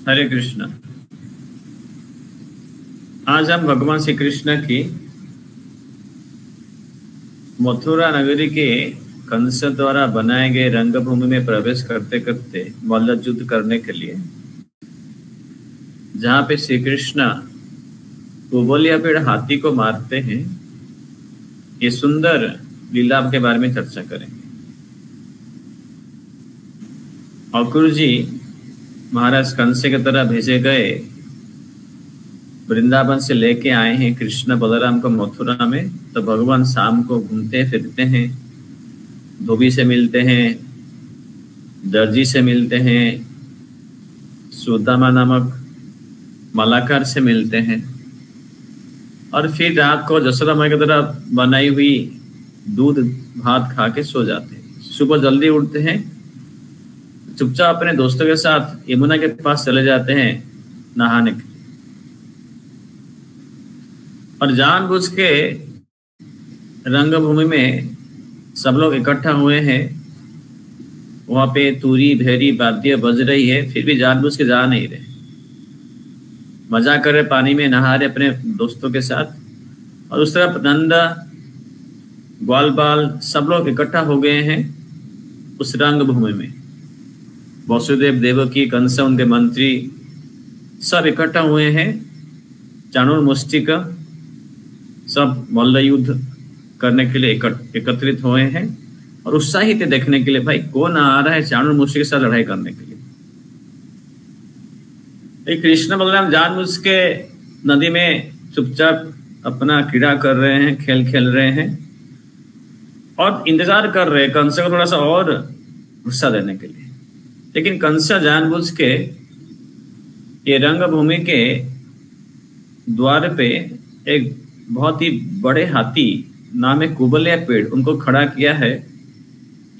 हरे कृष्ण। आज हम भगवान श्री कृष्ण की मथुरा नगरी के कंस द्वारा बनाए गए रंगभूमि में प्रवेश करते करते मल्ल युद्ध करने के लिए, जहाँ पे श्री कृष्ण कुबलिया पेड़ हाथी को मारते हैं, ये सुंदर लीला के बारे में चर्चा करेंगे। अक्रूर जी महाराज कंस की तरह भेजे गए वृंदावन से लेके आए हैं कृष्ण बलराम को मथुरा में। तो भगवान शाम को घूमते फिरते हैं, धोबी से मिलते हैं, दर्जी से मिलते हैं, सुदामा नामक मलाकार से मिलते हैं, और फिर रात को जसोदा माँ की तरह बनाई हुई दूध भात खा के सो जाते हैं। सुबह जल्दी उठते हैं, चुपचाप अपने दोस्तों के साथ यमुना के पास चले जाते हैं नहाने के लिए, और जानबूझ के रंगभूमि में सब लोग इकट्ठा हुए हैं। वहां पे तूरी भेरी वाद्य बज रही है, फिर भी जानबूझ के जा नहीं रहे, मजा कर रहे, पानी में नहा रहे अपने दोस्तों के साथ। और उस तरफ नंदा ग्वाल बाल सब लोग इकट्ठा हो गए हैं उस रंगभूमि में। वसुदेव देवकी, कंस, उनके मंत्री सब इकट्ठा हुए हैं। चाणूर मुष्टिक सब मल्ल युद्ध करने के लिए एकत्रित हुए हैं और उत्साहित देखने के लिए, भाई कौन आ रहा है चाणूर मुष्टिक के साथ लड़ाई करने के लिए। कृष्ण बलराम जानबूझ के नदी में चुपचाप अपना क्रीड़ा कर रहे हैं, खेल खेल रहे हैं और इंतजार कर रहे हैं कंस को थोड़ा सा और गुस्सा देने के लिए। लेकिन कंस जानबूझ के ये रंगभूमि के द्वार पे एक बहुत ही बड़े हाथी नाम है कुबलिया पेड़, उनको खड़ा किया है,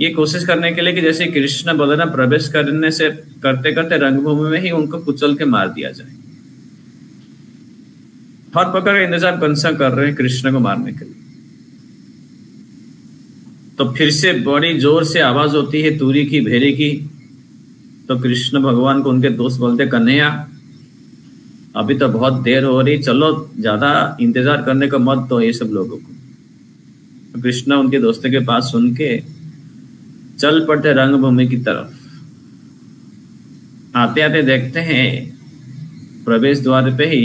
ये कोशिश करने के लिए कि जैसे कृष्ण बलराम प्रवेश करने से करते करते रंगभूमि में ही उनको कुचल के मार दिया जाए। हर प्रकार का इंतजाम कंस कर रहे हैं कृष्ण को मारने के लिए। तो फिर से बड़ी जोर से आवाज होती है तूरी की, भेरी की। तो कृष्ण भगवान को उनके दोस्त बोलते, कन्हैया अभी तो बहुत देर हो रही, चलो ज्यादा इंतजार करने को मत दो ये सब लोगों को। तो कृष्ण उनके दोस्तों के पास सुन के चल पड़ते रंगभूमि की तरफ। आते आते देखते हैं प्रवेश द्वार पे ही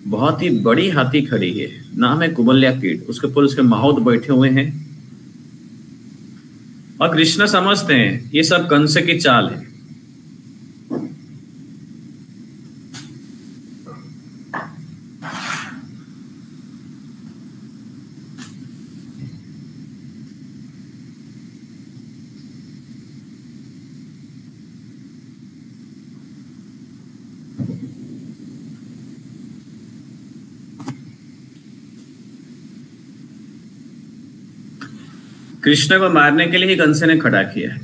बहुत ही बड़ी हाथी खड़ी है, नाम है कुबलिया पेड़, उसके ऊपर उसके माहौत बैठे हुए हैं। और कृष्ण समझते हैं ये सब कंस की चाल है। कृष्ण को मारने के लिए ही कंस ने खड़ा किया है,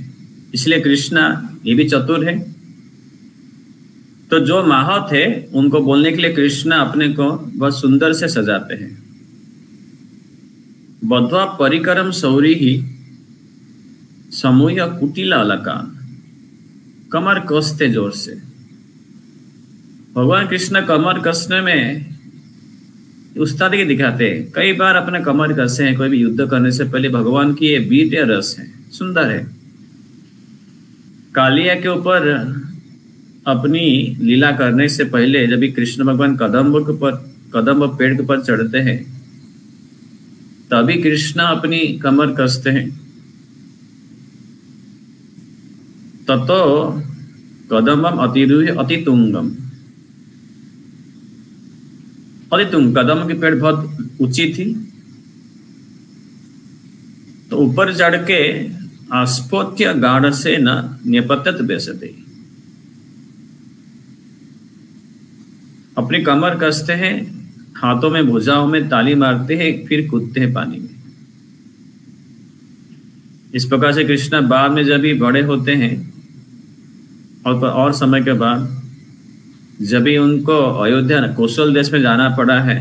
इसलिए कृष्ण ये भी चतुर है। तो जो माहौत है उनको बोलने के लिए कृष्ण अपने को बहुत सुंदर से सजाते हैं। बद्ध्वा परिकरम सौरी ही समूह कुटिला अलकान, कमर कसते जोर से। भगवान कृष्ण कमर कसने में उस्तादी दिखाते हैं। कई बार अपने कमर कसे हैं कोई भी युद्ध करने से पहले। भगवान की ये बीट या रस है, सुंदर है। कालिया के ऊपर अपनी लीला करने से पहले जब भी कृष्ण भगवान कदम्ब पेड़ के ऊपर चढ़ते हैं, तभी कृष्ण अपनी कमर कसते हैं। ततो कदम्बम अतिरूह अतितुंगम। अतितुंग, कदम की पेड़ बहुत ऊंची थी, तो ऊपर चढ़ के आस्पोत्य गाढ़ से न न्यपत्यत बेसते, अपनी कमर कसते हैं, हाथों में भुजाओं में ताली मारते हैं, फिर कूदते हैं पानी में। इस प्रकार से कृष्ण बाद में जब भी बड़े होते हैं और समय के बाद जब भी उनको अयोध्या कौशल देश में जाना पड़ा है,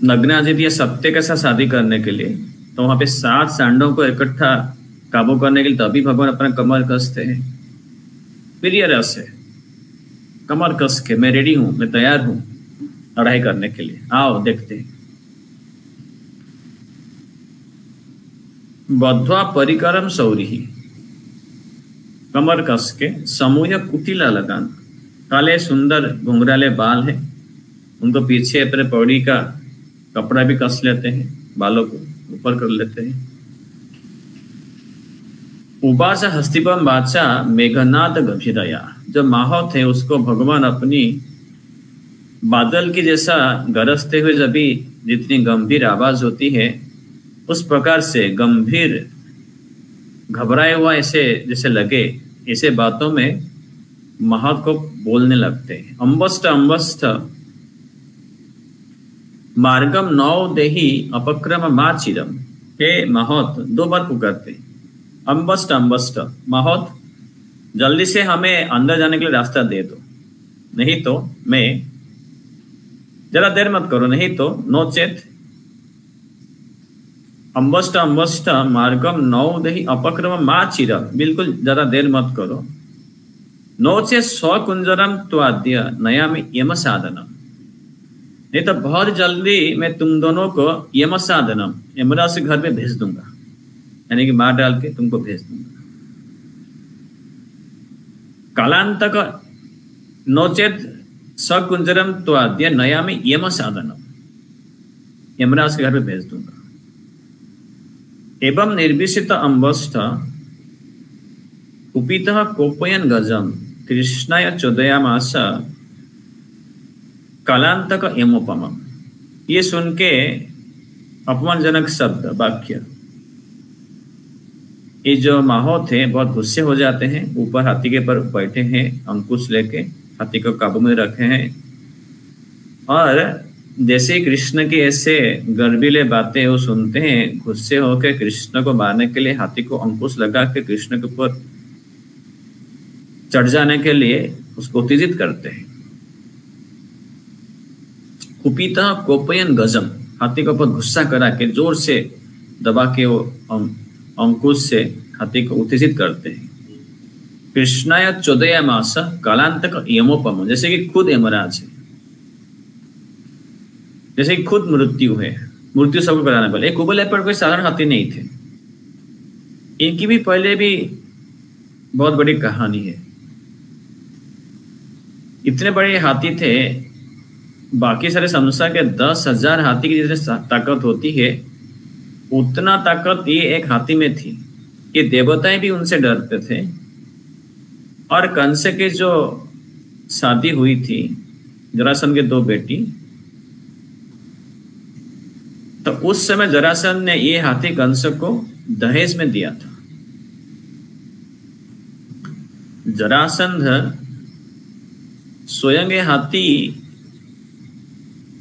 नग्नाजित या सत्य के साथ शादी करने के लिए, तो वहां पे 7 सांडों को इकट्ठा काबू करने के लिए तभी भगवान अपना कमर कसते हैं। प्रिय रस है, कमर कस के मैं रेडी हूं, मैं तैयार हूं लड़ाई करने के लिए, आओ देखते हैं। बद्ध्वा परिकरम सौरी, कमर कस के समूह कुटिला लगान, काले सुंदर घुंघराले बाल है, उनको पीछे अपने पौड़ी का कपड़ा भी कस लेते हैं, बालों को ऊपर कर लेते हैं। उबास हस्तिपम बादशाह मेघनाद गंभीरया, जो माहौत है उसको भगवान अपनी बादल की जैसा गरजते हुए जब भी जितनी गंभीर आवाज होती है उस प्रकार से गंभीर घबराए हुआ ऐसे जैसे लगे, ऐसे बातों में महत को बोलने लगते हैं। अम्बस्ट अम्बस्ट मार्गम नौ देही अपक्रम मा चिरम, हे महत, दो बार पुकारते हैं। अम्बस्ट अम्बस्ट, महत जल्दी से हमें अंदर जाने के लिए रास्ता दे दो, नहीं तो मैं, जरा देर मत करो, नहीं तो नोचेत। अम्बस्ट अम्बस्ट मार्गम नौ देही अपक्रम मा चिरम, बिल्कुल जरा देर मत करो। नोचे स्वकुंजरम त्वाद्य नयामि यम साधनम, नहीं तो बहुत जल्दी मैं तुम दोनों को यम साधनम, यमराज से घर में भेज दूंगा, यानी कि मार डाल के तुमको भेज दूंगा। कालांतक नोचेत सकुंजरम त्वाद्य नयामि यम साधनम, यमराज के घर में भेज दूंगा। एवं निर्विषित अम्बस्ट कुपितः कोपयन गजम कृष्णाय चोदयामास कालांतक यमोपमम, ये सुन के अपमानजनक शब्द वाक्य, ये जो माहौत है बहुत गुस्से हो जाते हैं, ऊपर हाथी के पर बैठे हैं, अंकुश लेके हाथी को काबू में रखे हैं, और जैसे कृष्ण की ऐसे गर्वीले बातें वो सुनते हैं, गुस्से होकर कृष्ण को मारने के लिए हाथी को अंकुश लगा के कृष्ण के ऊपर चढ़ जाने के लिए उसको उत्तेजित करते हैं। कुपिता कोपयन गजम, हाथी को बहुत गुस्सा करा के जोर से दबा के वो अंकुश से हाथी को उत्तेजित करते हैं। कृष्णाय चोदयामास कालांतक यमोपम, जैसे कि खुद यमराज है, जैसे कि खुद मृत्यु है, मृत्यु सबको कराने वाले। कुबल पर कोई साधारण हाथी नहीं थे, इनकी भी पहले भी बहुत बड़ी कहानी है। इतने बड़े हाथी थे, बाकी सारे संसार के 10,000 हाथी की जितनी ताकत होती है उतना ताकत ये एक हाथी में थी कि देवताएं भी उनसे डरते थे। और कंस की जो शादी हुई थी जरासंध के 2 बेटी, तो उस समय जरासंध ने ये हाथी कंस को दहेज में दिया था। जरासंध स्वयं ये हाथी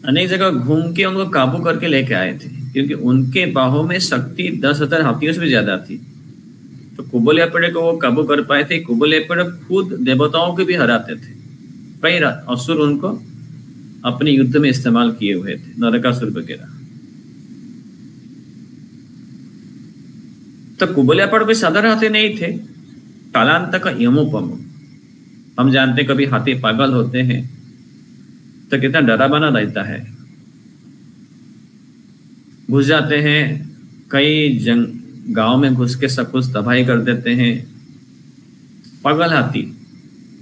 अनेक जगह घूम के उनको काबू करके लेके आए थे, क्योंकि उनके बाहों में शक्ति 10,000 हाथियों से भी ज्यादा थी। तो कुबलयापड़े को वो काबू कर पाए थे। कुबलयापड़े खुद देवताओं को भी हराते थे, कई असुर उनको अपने युद्ध में इस्तेमाल किए हुए थे, नरकासुर वगैरह। तो कुबलयापड़ कोई साधारण हाथी नहीं थे। कालांतक यमोपम, हम जानते कभी हाथी पागल होते हैं तो कितना डरावना रहता है, घुस जाते हैं कई गांव में, घुस के सब कुछ तबाही कर देते हैं। पागल हाथी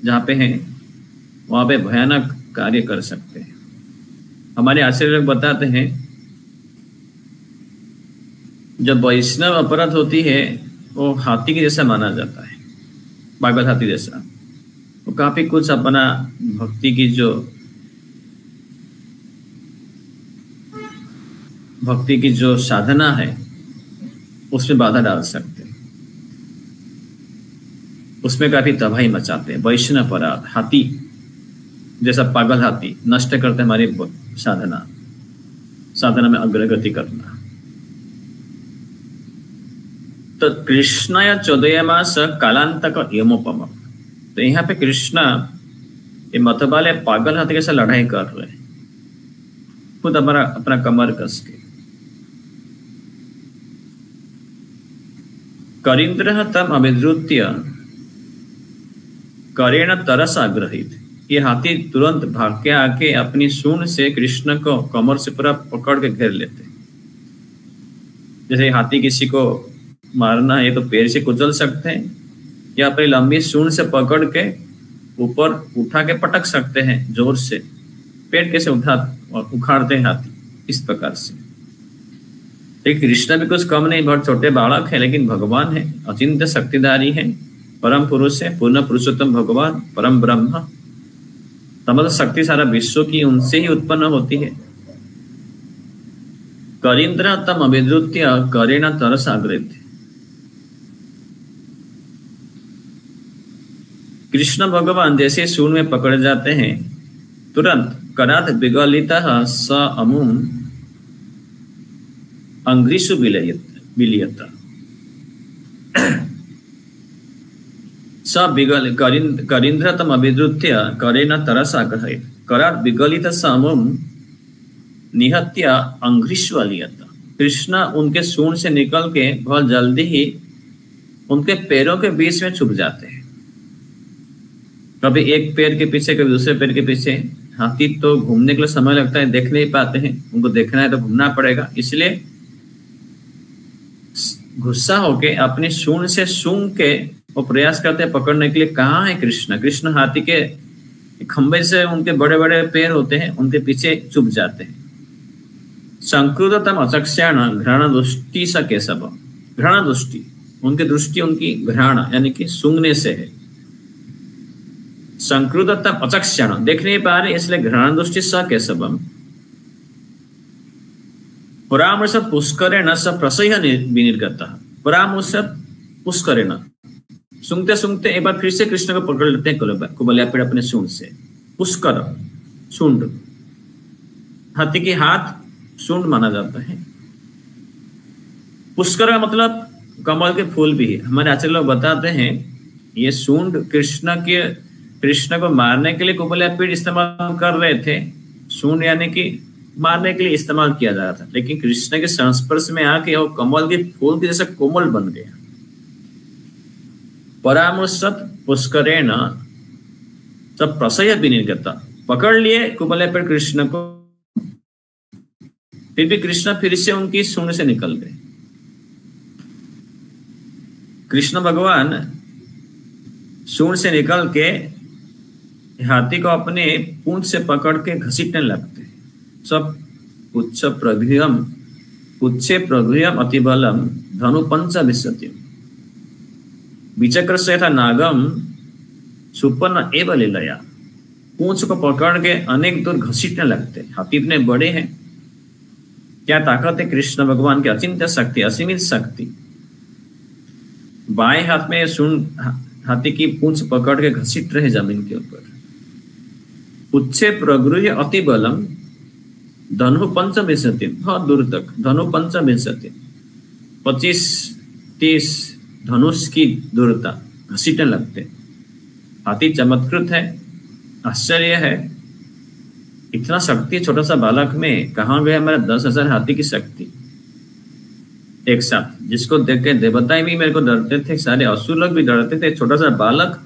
जहाँ पे हैं वहां पे भयानक कार्य कर सकते हैं। हमारे आचार्य लोग बताते हैं जब वैष्णव अपराध होती है वो हाथी के जैसा माना जाता है, पागल हाथी जैसा। वो काफी कुछ अपना भक्ति की जो साधना है उसमें बाधा डाल सकते हैं, उसमें काफी तबाही मचाते हैं। वैष्णव अपराध, हाथी जैसा पागल हाथी नष्ट करते हैं हमारी साधना में अग्रगति करना। तो कृष्ण या चोदयमास कालांतक यमोपम, तो यहाँ पे कृष्णा ये मतवाले पागल हाथी के साथ लड़ाई कर रहे हैं, खुद अपना कमर कस के। करिंद्र तम अभिद्रुत्य करेण तरस आग्रहित। ये हाथी तुरंत भाग के आके अपनी सूंड से कृष्ण को कमर से पूरा पकड़ के घेर लेते। जैसे हाथी किसी को मारना है तो पैर से कुचल सकते हैं या अपनी लंबी सूंड से पकड़ के ऊपर उठा के पटक सकते हैं जोर से। पेट कैसे उखाड़ते हैं हाथी, इस प्रकार से। लेकिन कृष्ण भी कुछ कम नहीं, बहुत छोटे बालक है, लेकिन भगवान है, अचिंत्य शक्तिधारी है, परम पुरुष है, पूर्ण पुरुषोत्तम भगवान, परम ब्रह्म। समस्त शक्ति सारा विश्व की उनसे ही उत्पन्न होती है। करीन्द्र तम अभिद्रुत्य करेण तरस आग्रहित। कृष्ण भगवान जैसे सूंड में पकड़ जाते हैं, तुरंत करात विगलितः स अमुम अंग्रिषु विलीयत। स करीन्द्रतम अभिद्रुत्य करेण तरस आग्रहित। करात विगलित स अमुम निहत्य अंग्रिषु अलियत। कृष्ण उनके सूंड से निकल के बहुत जल्दी ही उनके पैरों के बीच में छुप जाते हैं। कभी एक पैर के पीछे, कभी दूसरे पैर के पीछे। हाथी तो घूमने के लिए समय लगता है, देख नहीं पाते हैं, उनको देखना है तो घूमना पड़ेगा, इसलिए गुस्सा होके अपनी सूंड से सूंघ के वो प्रयास करते हैं पकड़ने के लिए। कहाँ है कृष्ण? कृष्ण हाथी के खंबे से उनके बड़े बड़े पैर होते हैं, उनके पीछे छुप जाते हैं। संक्रुततम अचक्षाण घ्राण दृष्टि स केशव। घ्राण दृष्टि, उनकी दृष्टि उनकी घ्राण यानी कि सूंघने से है। संक्रुततम अचक्षाण, देख नहीं पा रहे, इसलिए घ्राण दृष्टि स केशवम। परामर्श पुष्करेण स प्रसह्य विनिर्गतः। परामर्श पुष्करेण, सूंघते सूंघते एक बार फिर से कृष्ण को पकड़ लेते हैं कुबलिया पेड़ अपने सूंड से। पुष्कर सूंड, हाथी की हाथ सूंड माना जाता है। पुष्कर का मतलब कमल के फूल भी है। हमारे आचार्य लोग बताते हैं ये सूंड कृष्ण को मारने के लिए कुबलिया पेड़ इस्तेमाल कर रहे थे। सूंड यानी कि मारने के लिए इस्तेमाल किया जा रहा था, लेकिन कृष्ण के संस्पर्श में आके वो कमल के फूल के जैसे कोमल बन गया। परामर्शत पुष्करेण सब प्रसह्य विनिर्गत। पकड़ लिए कुबलिया पेड़ कृष्ण को, फिर भी कृष्ण फिर से उनकी सूंड से निकल गए। कृष्ण भगवान सूंड से निकल के हाथी को अपने पूंछ से पकड़ के घसीटने लगते। सब पुच्छे प्रगृह्यम अतिबलम धनु पंच विशत्यम विचक्र से था नागम सुपन्न एवं लीलया। पूंछ को पकड़ के अनेक दूर घसीटने लगते। हाथी इतने बड़े हैं, क्या ताकत है कृष्ण भगवान की, अचिंत्य शक्ति, असीमित शक्ति। बाएं हाथ में सूंड हाथी की पूंछ पकड़ के घसीट रहे जमीन के ऊपर। पुच्छे प्रगृह्य अति बलम धनु पंचविंशति, बहुत दूर तक धनु पंचविंशति 25-30 धनुष की दूरता घसीटने लगते। हाथी चमत्कृत है, आश्चर्य है, इतना शक्ति छोटा सा बालक में कहाँ गया हमारा 10,000 हाथी की शक्ति एक साथ, जिसको देख के देवताएं भी मेरे को डरते थे, सारे असुर लोग भी डरते थे। छोटा सा बालक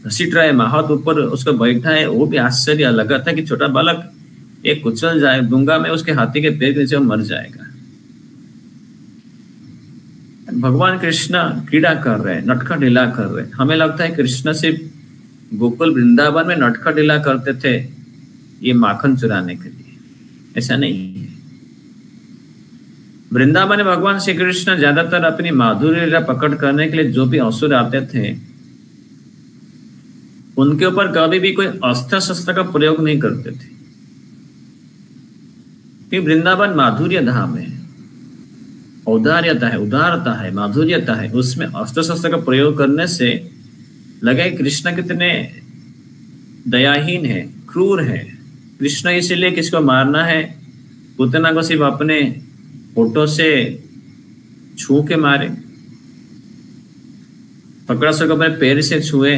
घसीट रहा है, हाथ ऊपर उसको बैठा है, वो भी आश्चर्य लगा था कि छोटा बालक एक कुचल जाए दूंगा मैं उसके हाथी के पैर के नीचे, मर जाएगा। भगवान कृष्ण क्रीड़ा कर रहे हैं, नटखट लीला कर रहे हैं। हमें लगता है कृष्ण सिर्फ गोकुल वृंदावन में नटखट लीला करते थे ये माखन चुराने के लिए, ऐसा नहीं है। वृंदावन में भगवान श्री कृष्ण ज्यादातर अपनी माधुर्य लीला प्रकट करने के लिए जो भी असुर आते थे उनके ऊपर कभी भी कोई अस्त्र शस्त्र का प्रयोग नहीं करते थे, कि वृंदावन माधुर्य धाम है, औदार्यता है, उदारता है, माधुर्यता है। उसमें अस्त्र शस्त्र का प्रयोग करने से लगे कृष्ण कितने दयाहीन है, क्रूर है। कृष्ण इसीलिए किसको मारना है, पूतना को सिर्फ अपने होठों से छू के मारे, बकासुर को अपने पैर से छुए,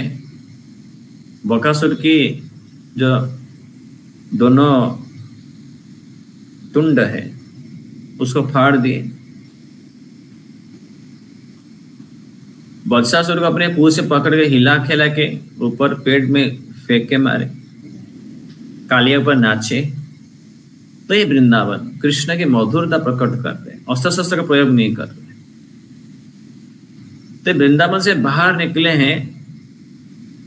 बकासुर की जो दोनों तुंड है उसको फाड़ दिए। वत्सासुर को अपने पूंछ से पकड़ के हिला खेला के ऊपर पेट में फेंक के मारे, कालिया पर नाचे। तो ये वृंदावन कृष्ण की मधुरता प्रकट करते हैं, अस्त्र शस्त्र का प्रयोग नहीं कर रहे। तो वृंदावन से बाहर निकले हैं,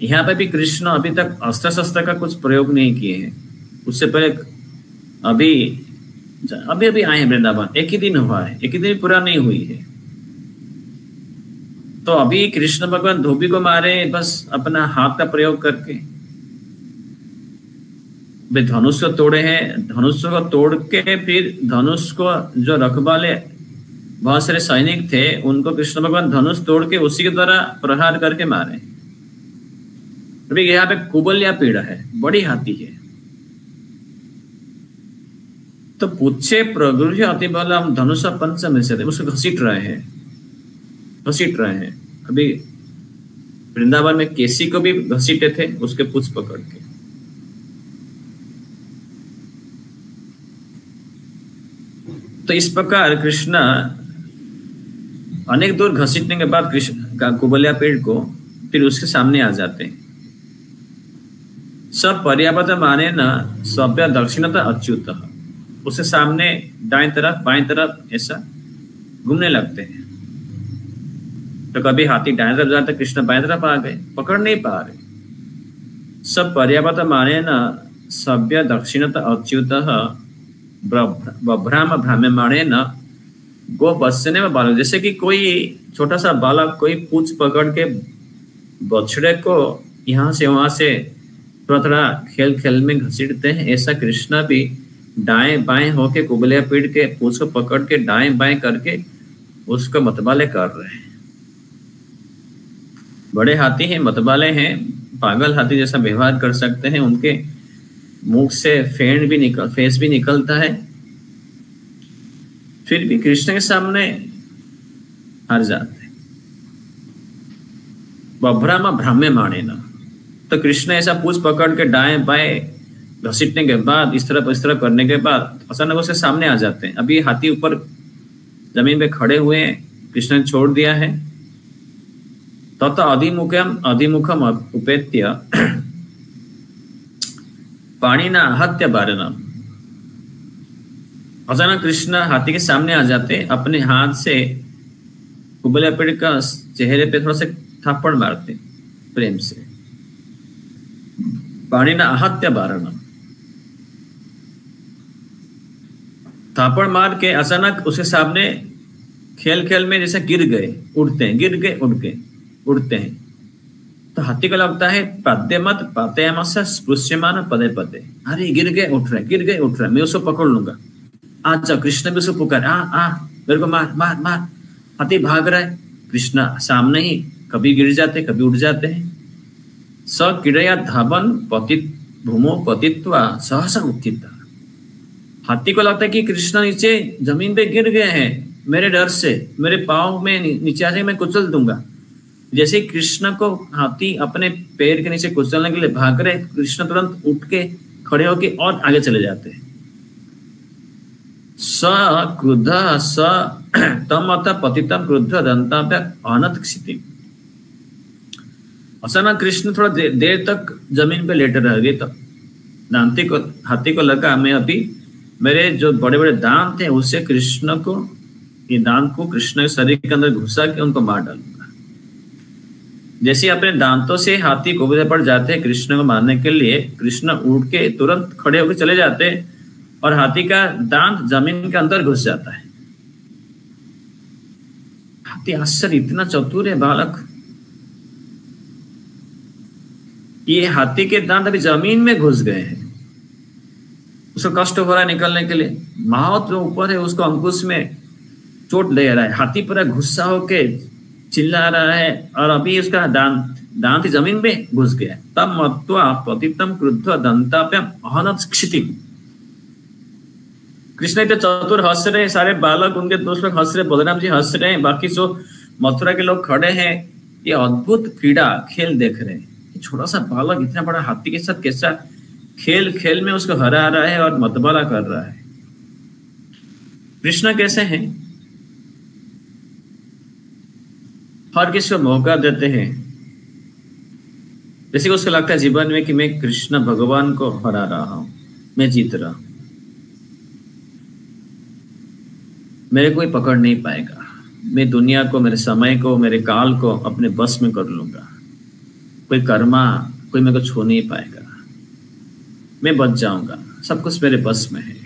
यहाँ पे भी कृष्ण अभी तक अस्त्र शस्त्र का कुछ प्रयोग नहीं किए हैं। उससे पहले अभी अभी आए हैं वृंदावन, एक ही दिन हुआ है, एक ही दिन पूरा नहीं हुई है। तो अभी कृष्ण भगवान धोबी को मारे बस अपना हाथ का प्रयोग करके, वे धनुष को तोड़े हैं, धनुष को तोड़ के फिर धनुष को जो रखवाले बहुत सारे सैनिक थे उनको कृष्ण भगवान धनुष तोड़ के उसी के द्वारा प्रहार करके मारे। अभी यहाँ पे कुबल्या पीड़ा है, बड़ी हाथी है। तो पूछे प्रगृह्य अति बल हम धनुष पंचम से उसको घसीट रहे हैं। अभी वृंदावन में केसी को भी घसीटे थे, उसके पूछ पकड़ के। तो इस प्रकार कृष्ण अनेक दूर घसीटने के बाद कृष्ण का कुबल्या पेड़ को फिर उसके सामने आ जाते हैं। सब पर्याप्त माने न सभ्य दक्षिणता अच्युत, उसके सामने दाएं तरफ बाएं तरफ ऐसा घूमने लगते हैं। तो कभी हाथी दाएं तरफ जाता, कृष्ण बाएं तरफ आ गए, पकड़ नहीं पा रहे। सब पर्याप्त माने न सभ्य दक्षिणता अच्युत बभ्राम भ्राम्यमाणे न गो बच्चने में बालक। जैसे कि कोई छोटा सा बालक कोई पूंछ पकड़ के बछड़े को यहाँ से वहां से थोड़ा थोड़ा खेल खेल में घसीटते हैं, ऐसा कृष्ण भी दाएं बाएं होके कुबल्या पीड़ के पूंछ को पकड़ के दाएं बाएं करके उसको मतवाले कर रहे हैं। बड़े हाथी हैं, मतवाले हैं, पागल हाथी जैसा व्यवहार कर सकते हैं। उनके मुख से फेस भी निकलता है, फिर भी कृष्ण के सामने हार जाते हैं। बभ्राम भ्राम्यमाणे न, तो कृष्ण ऐसा पूंछ पकड़ के दाएं बाएं घसीटने के बाद इस तरफ करने के बाद अचानक उसके सामने आ जाते हैं। अभी हाथी ऊपर जमीन पे खड़े हुए हैं, कृष्ण ने छोड़ दिया है। तत अधिमुखम उपेत्य पाणिना आहत्य बारणम। अचानक कृष्ण हाथी के सामने आ जाते, अपने हाथ से कुबल्या पेड़ का चेहरे पे थोड़ा सा थप्पड़ मारते प्रेम से। पाणिना आहत्य बारणम, थप्पड़ मार के अचानक उसके सामने खेल खेल में जैसे गिर गए, उड़ते हैं। तो हाथी को लगता है पाद्यमत पातयामस स्पृश्यमान पदे पदे, अरे गिर गए उठ रहे, मैं उसको पकड़ लूंगा। आज जाओ, कृष्ण भी उसको पुकार, आ मेरे को मार मार मार। हाथी भाग रहा है, कृष्ण सामने ही कभी गिर जाते कभी उठ जाते हैं। स क्रीड़या धावन पतित भूमो पतित्वा सहसा उत्थित। हाथी को लगता है कि कृष्ण नीचे जमीन पे गिर गए हैं, मेरे डर से मेरे पाँव में नीचे आ जाए, मैं कुचल दूंगा। जैसे कृष्ण को हाथी अपने पैर के नीचे कुचलने के लिए भाग रहे, कृष्ण तुरंत उठ के खड़े होके और आगे चले जाते हैं। स क्रुद्ध स तम पतितम क्रुद्ध दंताभ्य अनत क्षिति। अचानक कृष्ण थोड़ा देर तक जमीन पे लेटे रह गए। तो हाथी को लगा मैं अभी मेरे जो बड़े बड़े दांत थे उससे कृष्ण को, ये दांत को कृष्ण के शरीर के अंदर घुसा के उनको मार डालूंगा। जैसे अपने दांतों से हाथी कुबले पड़ जाते हैं कृष्ण को मारने के लिए, कृष्ण उठ के तुरंत खड़े होकर चले जाते हैं और हाथी का दांत जमीन के अंदर घुस जाता है। हाथी आश्चर्य, इतना चतुर है बालक, ये हाथी के दांत अभी जमीन में घुस गए हैं। उसको कष्ट हो रहा है निकलने के लिए, माहौत जो ऊपर है उसको अंकुश में चोट ले रहा है। हाथी पूरा गुस्सा होके चिल्ला रहा है और अभी उसका दांत जमीन में घुस गया। तब मत्वा पतितम क्रुद्ध दंताभ्याम अहनत क्षिति। कृष्ण तो चतुर हंस रहे, सारे बालक उनके दोस्त लोग हंस रहे, बलराम जी हंस रहे हैं, बाकी जो मथुरा के लोग खड़े हैं ये अद्भुत क्रीड़ा खेल देख रहे हैं। छोटा सा बालक इतना बड़ा हाथी के साथ कैसा खेल खेल में उसको हरा रहा है और मतवाला कर रहा है। कृष्ण कैसे हैं? हर किसी को मौका देते हैं। जैसे कि उसको लगता है जीवन में कि मैं कृष्ण भगवान को हरा रहा हूं, मैं जीत रहा हूं, मेरे कोई पकड़ नहीं पाएगा, मैं दुनिया को, मेरे समय को, मेरे काल को अपने बस में कर लूंगा, कोई कर्मा, कोई मेरे को छू नहीं पाएगा, मैं बच जाऊंगा, सब कुछ मेरे बस में है।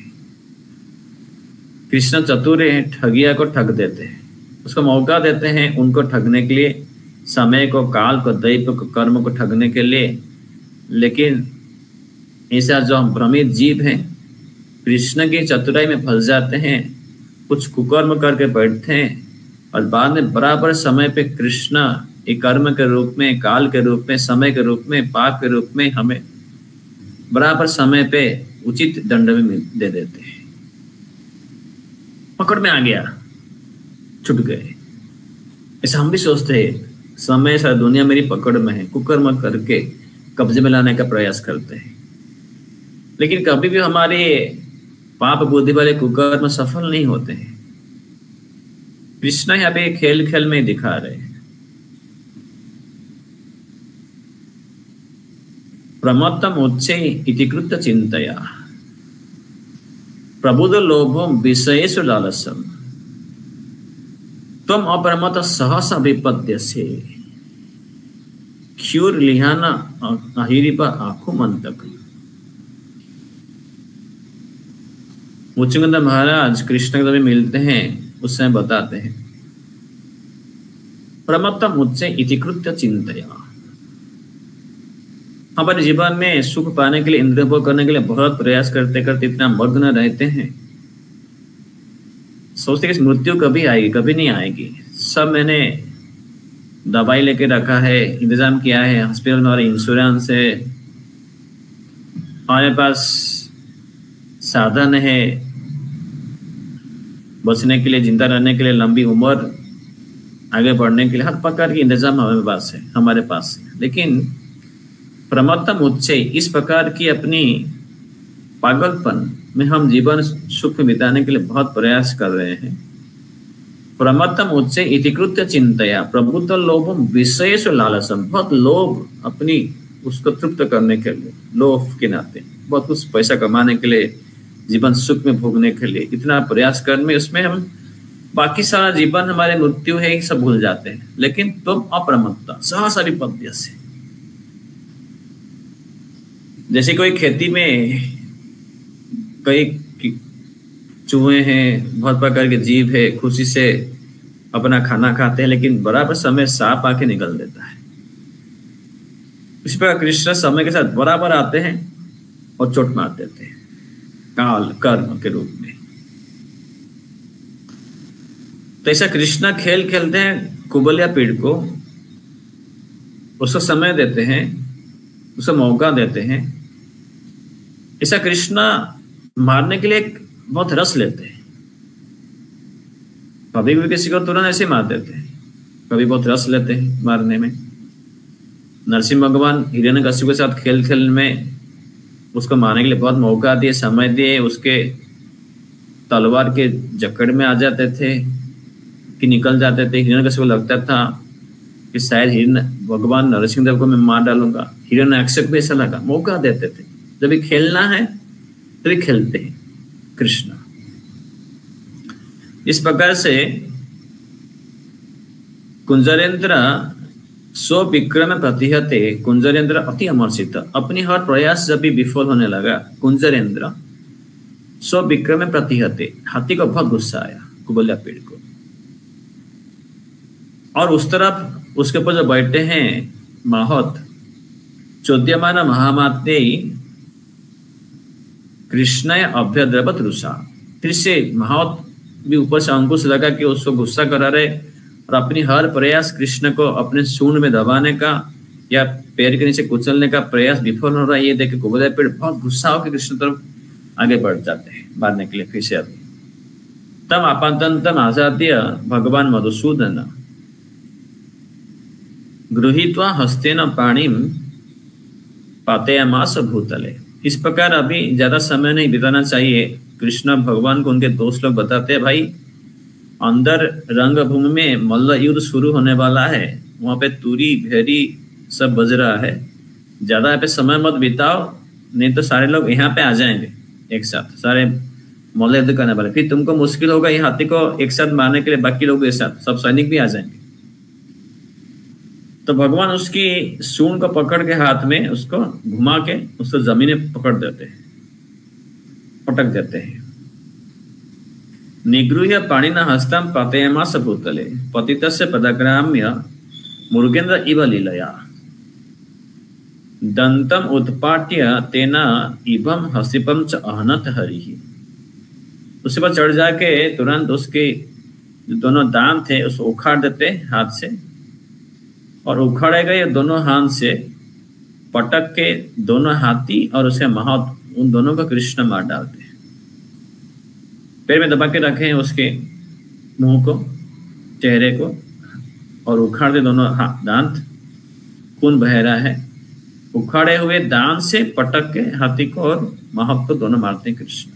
कृष्ण चतुर हैं, ठगिया को ठग देते हैं, उसको मौका देते हैं उनको ठगने के लिए, समय को, काल को, दैव को, कर्म को ठगने के लिए। लेकिन ऐसा जो हम भ्रमित जीव हैं, कृष्ण की चतुराई में फंस जाते हैं, कुछ कुकर्म करके बैठते हैं और बाद में बराबर समय पे कृष्ण एक कर्म के रूप में, काल के रूप में, समय के रूप में, पाप के रूप में हमें बराबर समय पे उचित दंड भी दे देते हैं। पकड़ में आ गया, छुट गए, ऐसा हम भी सोचते हैं। समय सारा दुनिया मेरी पकड़ में है, कुकर्म करके कब्जे में लाने का प्रयास करते हैं, लेकिन कभी भी हमारे पाप बुद्धि वाले कुकर्म सफल नहीं होते हैं। कृष्ण यहाँ पे खेल खेल में दिखा रहे हैं। प्रमत्तम उच्चे इति कृत्य चिंतया प्रबुद्ध लोभम विषयेषु लालसम त्वम अप्रमत्त सहसा विपद्यसे क्षुर लिहाना अहिरिपा आखु मंतक। मुचुकुंद महाराज कृष्ण के जब मिलते हैं उस समय बताते हैं, प्रमत्तम उच्चे इति कृत्य चिंतया, हमारे जीवन में सुख पाने के लिए, इंद्रिय भोग करने के लिए बहुत प्रयास करते करते इतना मग्न रहते हैं, सोचते कि मृत्यु कभी आएगी, कभी नहीं आएगी। सब मैंने दवाई लेके रखा है, इंतजाम किया है, हॉस्पिटल में हमारे इंश्योरेंस है, हमारे पास साधन है बचने के लिए, जिंदा रहने के लिए, लंबी उम्र, आगे बढ़ने के लिए हर प्रकार के इंतजाम हमारे पास है। लेकिन प्रमत्तम उच्चे, इस प्रकार की अपनी पागलपन में हम जीवन सुख बिताने के लिए बहुत प्रयास कर रहे हैं। प्रमत्तम उच्चे इति कृत्य चिंतया प्रबुद्ध लोभम विषयेषु लालसम, बहुत लोभ, अपनी उसको तृप्त करने के लिए, लोभ के नाते बहुत कुछ पैसा कमाने के लिए, जीवन सुख में भोगने के लिए इतना प्रयास करने में, उसमें हम बाकी सारा जीवन हमारे मृत्यु है सब भूल जाते हैं। लेकिन तुम अप्रमत्ता सहसा विपद्य से, जैसे कोई खेती में कई चूहे हैं, बहुत प्रकार के जीव है, खुशी से अपना खाना खाते हैं, लेकिन बराबर समय सांप आके निकल देता है। इस प्रकार कृष्ण समय के साथ बराबर आते हैं और चोट मार देते हैं काल कर्म के रूप में। तो ऐसा कृष्ण खेल खेलते हैं कुबलिया पीड़ को, उसको समय देते हैं, उसे मौका देते हैं। ऐसा कृष्ण मारने के लिए बहुत रस लेते हैं, कभी भी किसी को तुरंत ऐसे मार देते हैं, कभी बहुत रस लेते हैं मारने में। नरसिंह भगवान हिरण्यकशिपु के साथ खेल खेल में उसको मारने के लिए बहुत मौका दिए, समय दिए, उसके तलवार के जकड़ में आ जाते थे कि निकल जाते थे। हिरण्यकशिपु को लगता था कि शायद भगवान नरसिंह देव को मैं मार डालूंगा, हिरण्याक्षक भी ऐसा लगा, मौका देते थे। जब भी खेलना है तभी खेलते हैं कृष्ण। इस प्रकार से कुंजरेंद्र सो विक्रम प्रतिहते, कुंजरेंद्र अति अमर्षित, अपनी हर प्रयास जब भी विफल होने लगा, कुंजरेंद्र सो विक्रम प्रतिहते, हाथी को बहुत गुस्सा आया कुबलिया पीड़ को, और उस तरफ उसके ऊपर जो बैठे हैं माहौत, चोद्यमान महामात्य कृष्ण अभ्यद्रवत रुषा, फिर से माहौत भी ऊपर से अंकुश लगा कि उसको गुस्सा करा रहे, और अपनी हर प्रयास कृष्ण को अपने सूंड में दबाने का या पैर के नीचे कुचलने का प्रयास विफल हो रहा है। ये देख के कुबलिया पीड़ बहुत गुस्सा होकर कृष्ण तरफ आगे बढ़ जाते हैं मारने के लिए फिर से। अभी तम आपातंतम आजाद्य भगवान मधुसूदन गृहीत्वा हस्तेन पाणिम पातयामास भूतले। इस प्रकार अभी ज्यादा समय नहीं बिताना चाहिए। कृष्ण भगवान को उनके दोस्त लोग बताते हैं, भाई अंदर रंगभूमि में मल्ल युद्ध शुरू होने वाला है, वहां पे तुरी भेरी सब बज रहा है। ज्यादा यहाँ पे समय मत बिताओ, नहीं तो सारे लोग यहाँ पे आ जाएंगे एक साथ, सारे मल्ल युद्ध करने वाले। फिर तुमको मुश्किल होगा ये हाथी को एक साथ मारने के लिए, बाकी लोग एक साथ, सब सैनिक भी आ जाएंगे। तो भगवान उसकी सूंड को पकड़ के हाथ में उसको घुमा के उसको जमीन में पकड़ देते हैं, पटक देते हैं। निगृह्य पाणिना हस्तं पातयामास भूतले पतितस्य पदग्राम्य मुर्गेन्द्र इव लीलया दंतम उत्पाट्य तेना इवम हसिपम च अहनत हरिहि। उसके बाद चढ़ जाके तुरंत उसके जो दोनों दांत थे उसको उखाड़ देते हाथ से, और उखाड़े गए दोनों हाथ से पटक के दोनों हाथी और उसके महत उन दोनों को कृष्ण मार डालते हैं। पैर में दबा के रखे हैं उसके मुंह को, चेहरे को, और उखाड़ दे दोनों दांत, खून बह रहा है। उखाड़े हुए दांत से पटक के हाथी को और महत को दोनों मारते हैं कृष्ण।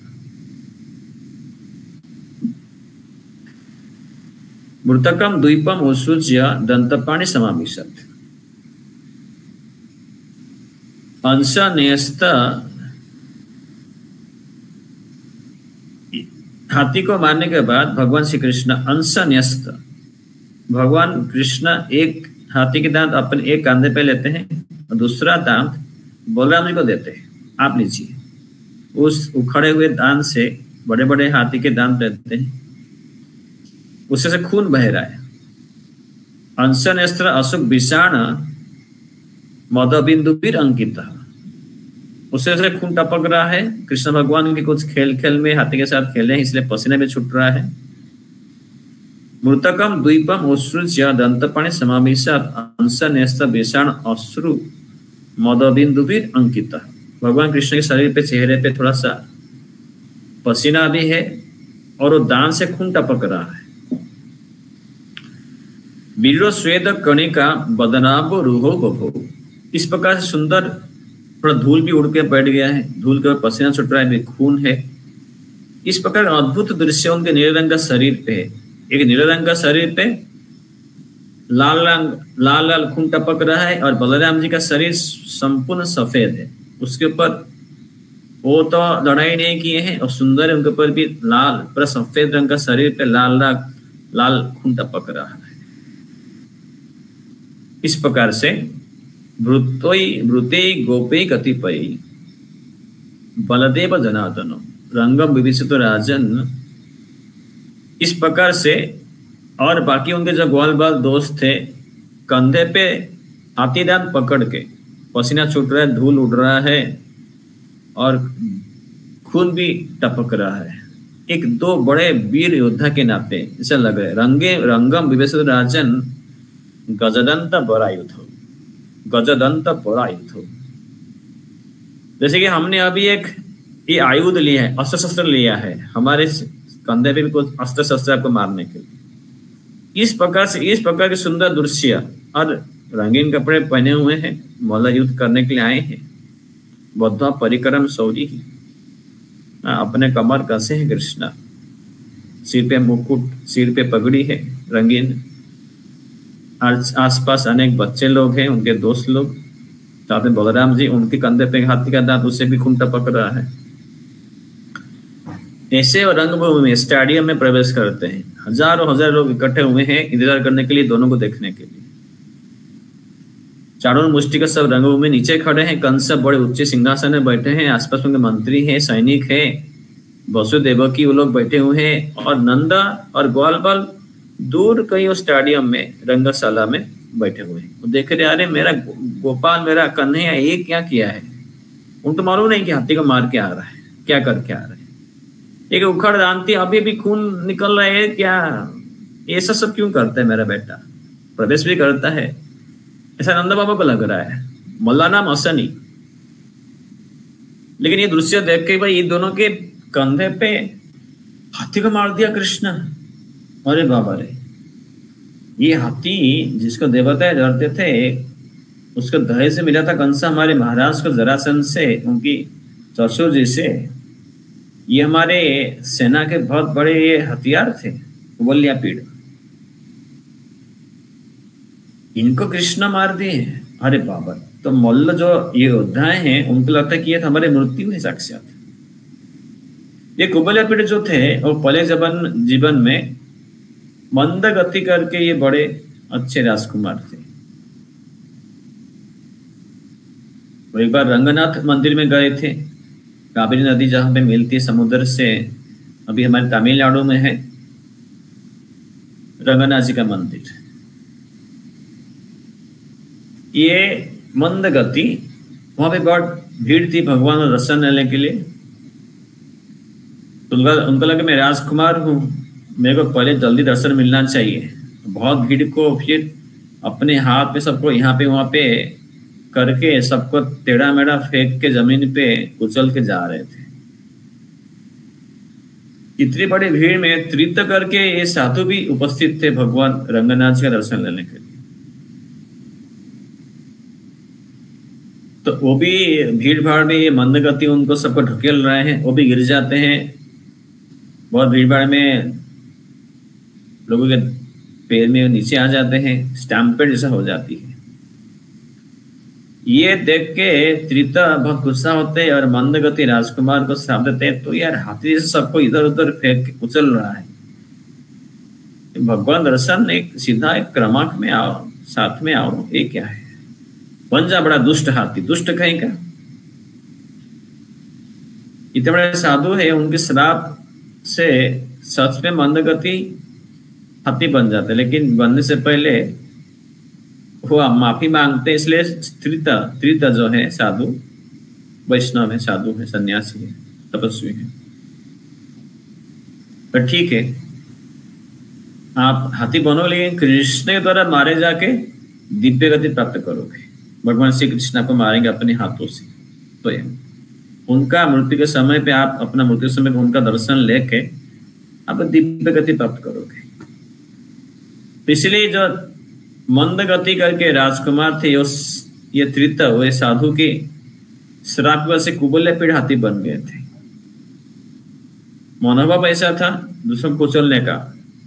मृतकम द्वीपम उत्सृज्य दंतपाणि समाविशत अंश न्यस्त। हाथी को मारने के बाद भगवान श्री कृष्ण अंश न्यस्त, भगवान कृष्ण एक हाथी के दांत अपने एक कंधे पे लेते हैं और दूसरा दांत बलराम जी को देते हैं, आप लीजिए। उस उखड़े हुए दांत से बड़े बड़े हाथी के दांत लेते हैं, उससे से खून बह रहा है। अंश नेस्त्र अशोक विषाण मदबिंदुपीर अंकित, उससे से खून टपक रहा है। कृष्ण भगवान के कुछ खेल खेल में हाथी के साथ खेले हैं, इसलिए पसीने में छूट रहा है। मृतकम द्वीपम उत्सृज्य दंतपाणि समावेशात अंश नेस्त्र विषाण अश्रु मदबिंदुपीर अंकित। भगवान कृष्ण के शरीर पे, चेहरे पे थोड़ा सा पसीना भी है और वो दांत से खून टपक रहा है। वीरो स्वेद कणिका बदनाभो रूहो बभो, इस प्रकार से सुंदर थोड़ा धूल भी उड़ के बैठ गया है, धूल के पसीना छूट रहा है, खून है। इस प्रकार अद्भुत दृश्य उनके नीले रंग का शरीर पे है। एक नीले रंग का शरीर पे लाल लाल खून टपक रहा है, और बलराम जी का शरीर संपूर्ण सफेद है। उसके ऊपर वो तो लड़ाई नहीं किए हैं और सुंदर है, उनके ऊपर भी लाल पूरा सफेद रंग का शरीर पे लाल लाल खून टपक रहा है। इस प्रकार से भृते गोपे कतिपय बलदेव जनार्दन रंगम विभीषित राजन, इस प्रकार से। और बाकी उनके जो ग्वाल बाल दोस्त थे, कंधे पे हाथी दांत पकड़ के पसीना छूट रहा है, धूल उड़ रहा है और खून भी टपक रहा है। एक दो बड़े वीर योद्धा के नाते ऐसा लग रहा है। रंगम विभीषित राजन गजदंत बरायुध, गजदंत बरायुध। जैसे कि हमने अभी एक ये आयुध लिया है, अस्त्र शस्त्र लिया है, हमारे कंधे पे भी कुछ अस्त्र शस्त्र आपको मारने के लिए। इस प्रकार के सुंदर दृश्य और रंगीन कपड़े पहने हुए हैं, मल्ल युद्ध करने के लिए आए हैं। बद्धा परिक्रम शौरी, अपने कमर कसे हैं कृष्णा, सिर पे मुकुट, सिर पे पगड़ी है रंगीन। आसपास अनेक बच्चे लोग हैं, उनके दोस्त लोग, साथ में बलराम जी, उनके कंधे पे हाथी का दांत, उससे भी खून टपक रहा है। ऐसे और रंगभूमि में, स्टेडियम में प्रवेश करते हैं। हजार लोग इकट्ठे हुए हैं इंतजार करने के लिए, दोनों को देखने के लिए। चारों मुष्टि का सब रंगभूमि नीचे खड़े हैं। कंस बड़े उच्च सिंहासन में बैठे हैं, आसपास उनके मंत्री हैं, सैनिक हैं, वसुदेव की वो लोग बैठे हुए हैं। और नंदा और ग्वाल बाल दूर कहीं उस स्टेडियम में, रंगशाला में बैठे हुए हैं। वो देख रहे, अरे मेरा गोपाल, मेरा कन्हैया ये क्या किया है। उनको मालूम नहीं कि हाथी को मार के आ रहा है, क्या करके आ रहा है। एक उखड़ दांती, अभी भी खून निकल रहे हैं, क्या ऐसा सब क्यों करता है मेरा बेटा। प्रवेश भी करता है, ऐसा नंदा बाबा को लग रहा है। मल्ला नाम असनी। लेकिन ये दृश्य देख के भाई, ये दोनों के कंधे पे हाथी को मार दिया कृष्ण। अरे बाबा रे, ये हाथी जिसको देवता डरते थे, उसको दहेज से मिला था कंस हमारे महाराज को जरासंध से, उनकी ससुर जी से। ये हमारे सेना के बहुत बड़े ये हथियार थे, कुबल्यापीड़, इनको कृष्ण मार दिए हैं। अरे बाबा, तो मल्ल जो ये योद्धाएं हैं उनको लगता है कि ये हमारे मृत्यु है साक्षात। ये कुबल्यापीड़ जो थे वो पहले जीवन में मंद गति करके ये बड़े अच्छे राजकुमार थे। वो एक बार रंगनाथ मंदिर में गए थे, कावेरी नदी जहां पे मिलती है समुद्र से, अभी हमारे तमिलनाडु में है रंगनाथ जी का मंदिर। ये मंद गति, वहां पे बहुत भीड़ थी भगवान का दर्शन लेने के लिए। तो उनको लगा मैं राजकुमार हूँ, मेरे को पहले जल्दी दर्शन मिलना चाहिए। बहुत भीड़ को फिर अपने हाथ में सबको यहाँ पे वहां पे करके सबको टेढ़ा मेढ़ा फेंक के जमीन पे उछल के जा रहे थे। इतनी बड़ी भीड़ में त्रित करके ये साधु भी उपस्थित थे भगवान रंगनाथ जी का दर्शन लेने के लिए। तो वो भी भीड़ भाड़ में ये मंद गति उनको सबको ढकेल रहे हैं, वो भी गिर जाते हैं। बहुत भीड़ भाड़ में लोगों के पैर में नीचे आ जाते हैं, स्टैम्पेड जैसा हो जाती है। ये देख के त्रिता बहुत गुस्सा होते हैं और मंद गति राजकुमार को श्राप देते हैं, तो यार हाथी जैसे सबको इधर उधर फेंक उछल रहा है, भगवान दर्शन एक सीधा एक क्रमांक में आओ, साथ में आओ, ये क्या है? बन जा बड़ा दुष्ट हाथी, दुष्ट कहीं का। इतने बड़े साधु है, उनके श्राप से सच में मंद गति हाथी बन जाते, लेकिन बनने से पहले वो माफी मांगते। इसलिए त्रिता जो है साधु, वैष्णव है, साधु है, सन्यासी है, तपस्वी है। पर ठीक है, आप हाथी बनो, लेकिन कृष्ण के द्वारा मारे जाके दिव्य गति प्राप्त करोगे। भगवान श्री कृष्ण को मारेंगे अपने हाथों से। तो ये उनका मृत्यु के समय पे आप अपना मृत्यु समय पे उनका दर्शन लेके आप दिव्य गति प्राप्त करोगे। इसलिए जो मंद गति करके राजकुमार थे, ये त्रित हुए साधु के श्राप से कुबल्यापीड़ हाथी बन गए थे। मनोभाव ऐसा था, दूसरों को कुचलने का,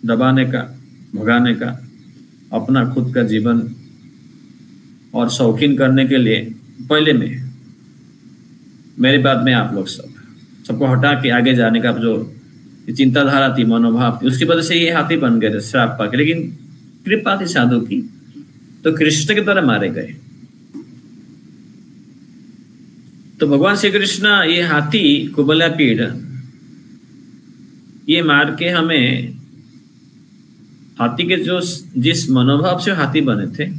दबाने का, भगाने का, अपना खुद का जीवन और शौकीन करने के लिए पहले में, मेरे बाद में आप लोग सबको हटा के आगे जाने का जो चिंताधारा थी, मनोभाव थी, उसकी वजह से ये हाथी बन गए थे श्राप पाके। लेकिन कृपा थी साधु की, तो कृष्ण के द्वारा मारे गए। तो भगवान श्री कृष्ण ये हाथी कुबल्यापीड़ ये मार के हमें हाथी के जो जिस मनोभाव से हाथी बने थे,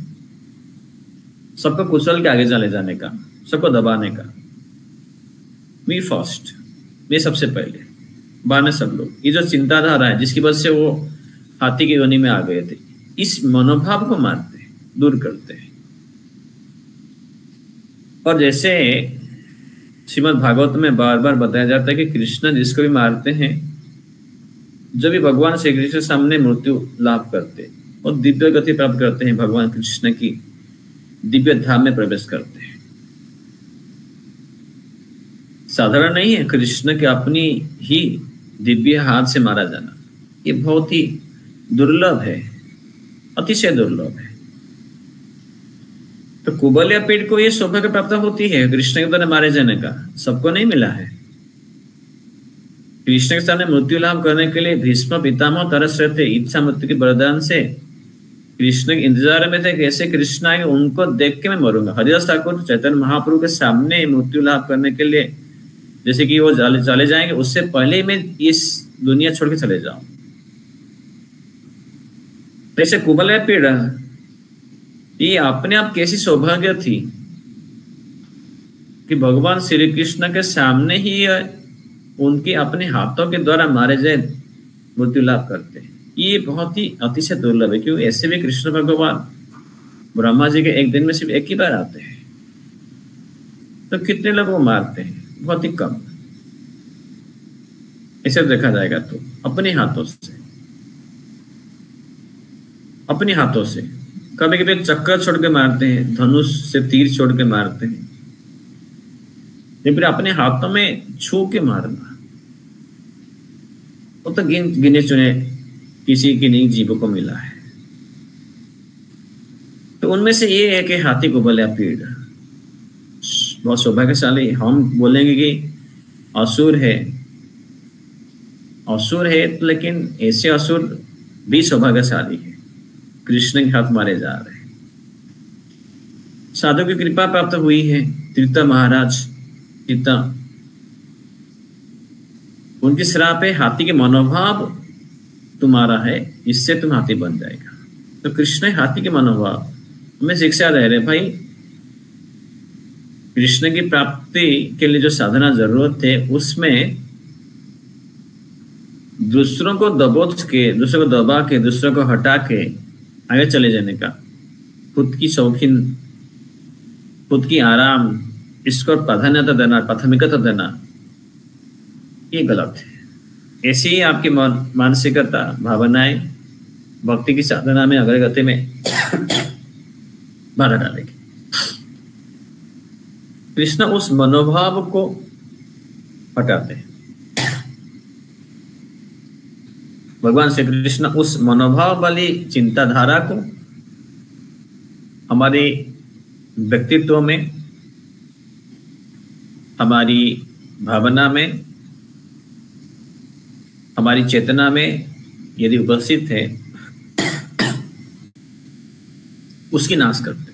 सबको कुचल के आगे चले जाने का, सबको दबाने का। मी फर्स्ट, मैं सबसे पहले, बाद में सब लोग। ये जो चिंताधारा है जिसकी वजह से वो हाथी की योनि में आ गए थे, इस मनोभाव को मारते हैं, दूर करते हैं। और जैसे श्रीमद् भागवत में बार बार बताया जाता है कि कृष्ण जिसको भी मारते हैं, जो भी भगवान श्री कृष्ण के सामने मृत्यु लाभ करते और दिव्य गति प्राप्त करते हैं, भगवान कृष्ण की दिव्य धाम में प्रवेश करते हैं। साधारण नहीं है कृष्ण के अपनी ही दिव्य हाथ से मारा जाना, ये बहुत ही दुर्लभ है, अतिशय दुर्लभ है। तो कुबल्यापीड़ को ये सौभाग्य प्राप्त होती है कृष्ण के द्वारा मारे जाने का, सबको नहीं मिला है। कृष्ण के सामने मृत्यु लाभ करने के लिए भीष्म पितामह तरस रहे थे, इच्छा मृत्यु के वरदान से कृष्ण के इंतजार में थे, कैसे कृष्ण आएंगे, उनको देख के मैं मरूंगा। हरिदास ठाकुर चैतन्य महाप्रभु के सामने मृत्यु लाभ करने के लिए, जैसे कि वो चले जाएंगे, उससे पहले मैं इस दुनिया छोड़ के चले जाऊं। ऐसे कुबल्यापीड़ ये अपने आप कैसी सौभाग्य थी कि भगवान श्री कृष्ण के सामने ही उनके अपने हाथों के द्वारा मारे जाए मृत्यु लाभ करते हैं। ये बहुत ही अतिशय दुर्लभ है, क्योंकि ऐसे भी कृष्ण भगवान ब्रह्मा जी के एक दिन में सिर्फ एक ही बार आते हैं, तो कितने लोग वो मारते हैं? बहुत ही कम। ऐसे देखा जाएगा तो अपने हाथों से, अपने हाथों से कभी कभी चक्कर छोड़ के मारते हैं, धनुष से तीर छोड़ के मारते हैं, या फिर अपने हाथों में छू के मारना, वो तो गिने चुने किसी की नहीं जीवों को मिला है। तो उनमें से ये है कि हाथी कुबल्या पीड़ बहुत सौभाग्यशाली। हम बोलेंगे कि असुर है, असुर है, लेकिन ऐसे असुर भी सौभाग्यशाली है, कृष्ण के हाथ मारे जा रहे हैं। साधु की कृपा प्राप्त हुई है। तीर्थ महाराज तीर्थ, उनकी श्राप है हाथी के मनोभाव तुम्हारा है, इससे तुम हाथी बन जाएगा। तो कृष्ण हाथी के मनोभाव हमें शिक्षा दे रहे भाई, कृष्ण की प्राप्ति के लिए जो साधना जरूरत है उसमें दूसरों को दबोच के, दूसरों को दबा के, दूसरों को हटा के आगे चले जाने का, खुद की शौकीन, खुद की आराम, इसको प्राधान्यता देना, प्राथमिकता देना, ये गलत है। ऐसी ही आपकी मानसिकता, भावनाएं भक्ति की साधना में, अग्रगति में बाधा डालेगी। कृष्ण उस मनोभाव को हटाते हैं। भगवान श्री कृष्ण उस मनोभाव वाली चिंताधारा को हमारे व्यक्तित्व में, हमारी भावना में, हमारी चेतना में यदि उपस्थित है, उसकी नाश करते।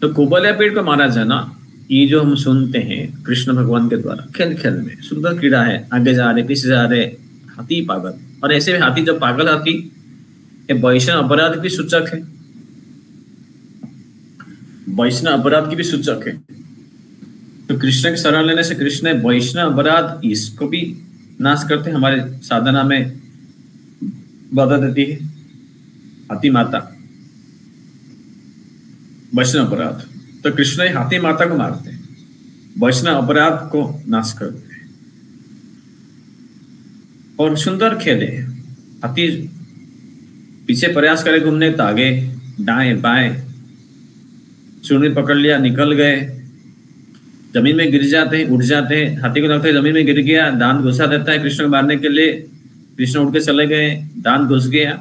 तो कुबल्या पेड़ को मारा जाना, ये जो हम सुनते हैं कृष्ण भगवान के द्वारा खेल खेल में, सुंदर क्रीड़ा है, आगे जा रहे, पीछे जा रहे, हाथी पागल। और ऐसे में हाथी, जब पागल हाथी, ये वैष्णव अपराध की सूचक है, वैष्णव अपराध की भी सूचक है। तो कृष्ण की शरण लेने से कृष्ण वैष्णव अपराध इसको भी नाश करते हैं, हमारे साधना में बाधा देती है हाथी माता, वैष्णव अपराध। तो कृष्ण हाथी माता को मारते हैं, वैष्णव अपराध को नाश करते हैं। और सुंदर खेले, हाथी पीछे प्रयास करे घूमने तो आगे दाएं बाएं, चूड़ी पकड़ लिया, निकल गए, जमीन में गिर जाते हैं, उठ जाते हैं। हाथी को लगता है जमीन में गिर गया, दांत घुसा देता है कृष्ण को मारने के लिए, कृष्ण उठ के चले गए, दांत घुस गया।